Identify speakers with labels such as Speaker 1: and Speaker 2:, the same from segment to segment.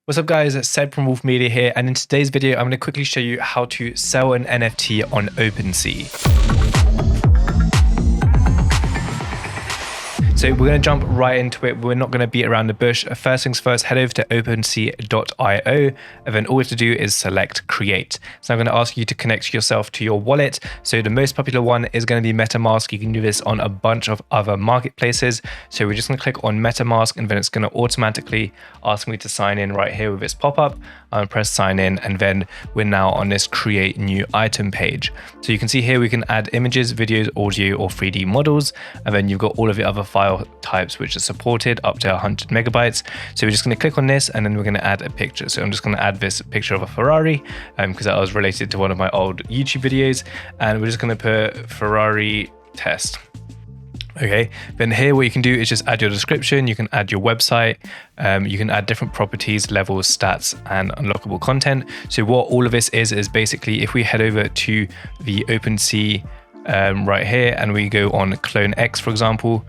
Speaker 1: What's up guys, it's Seb from Wolf Media here, and in today's video I'm going to quickly show you how to sell an NFT on Opensea. So we're going to jump right into it. We're not going to beat around the bush. First things first, head over to opensea.io, and then all you have to do is select create. So I'm going to ask you to connect yourself to your wallet. So the most popular one is going to be MetaMask. You can do this on a bunch of other marketplaces. So we're just going to click on MetaMask, and then it's going to automatically ask me to sign in right here with this pop-up. I'm going to press sign in, and then we're now on this create new item page. So you can see here we can add images, videos, audio, or 3D models, and then you've got all of the other file types which are supported up to 100 megabytes. So we're just going to click on this, and then we're going to add a picture. So I'm just going to add this picture of a Ferrari because that was related to one of my old YouTube videos, and we're just going to put Ferrari test. Okay, then here what you can do is just add your description, you can add your website, you can add different properties, levels, stats, and unlockable content. So what all of this is basically, if we head over to the OpenSea right here and we go on Clone X, for example,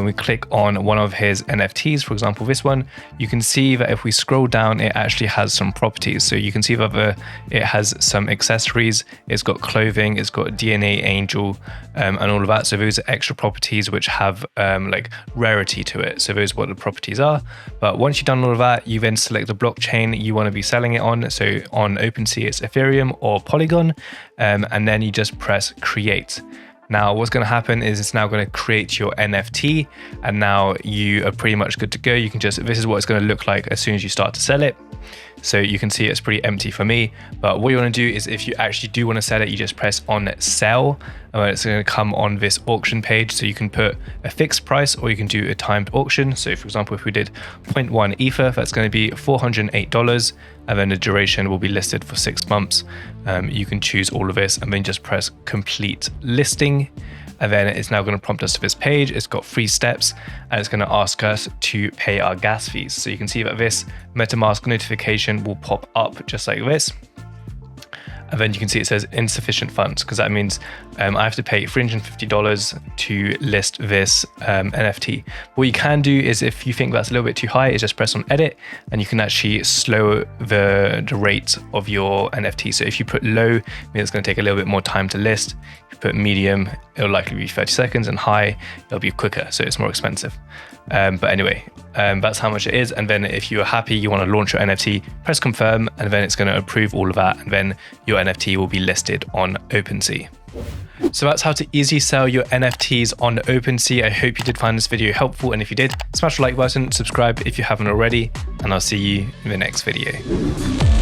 Speaker 1: we click on one of his NFTs, for example this one, you can see that if we scroll down it actually has some properties. So you can see that it has some accessories, it's got clothing, it's got DNA angel, and all of that. So those are extra properties which have like rarity to it. So those are what the properties are. But once you've done all of that, you then select the blockchain you want to be selling it on. So on OpenSea it's Ethereum or Polygon, and then you just press create. Now what's going to happen is it's now going to create your NFT, and now you are pretty much good to go. You can just, this is what it's going to look like as soon as you start to sell it. So you can see it's pretty empty for me, but what you want to do is if you actually do want to sell it, you just press on sell, and it's going to come on this auction page. So you can put a fixed price or you can do a timed auction. So for example, if we did 0.1 Ether, that's going to be $408, and then the duration will be listed for 6 months. You can choose all of this and then just press complete listing. And then it's now going to prompt us to this page. It's got 3 steps, and it's going to ask us to pay our gas fees. So you can see that this MetaMask notification will pop up just like this. And then you can see it says insufficient funds, because that means I have to pay $350 to list this NFT. What you can do is, if you think that's a little bit too high, is just press on edit, and you can actually slow the rate of your NFT. So if you put low, it means it's going to take a little bit more time to list. If you put medium, it'll likely be 30 seconds, and high, it'll be quicker, so it's more expensive. But anyway, that's how much it is. And then if you're happy, you want to launch your NFT, press confirm, and then it's going to approve all of that, and then your NFT will be listed on OpenSea. So that's how to easily sell your NFTs on OpenSea. I hope you did find this video helpful, and if you did, smash the like button, subscribe if you haven't already, and I'll see you in the next video.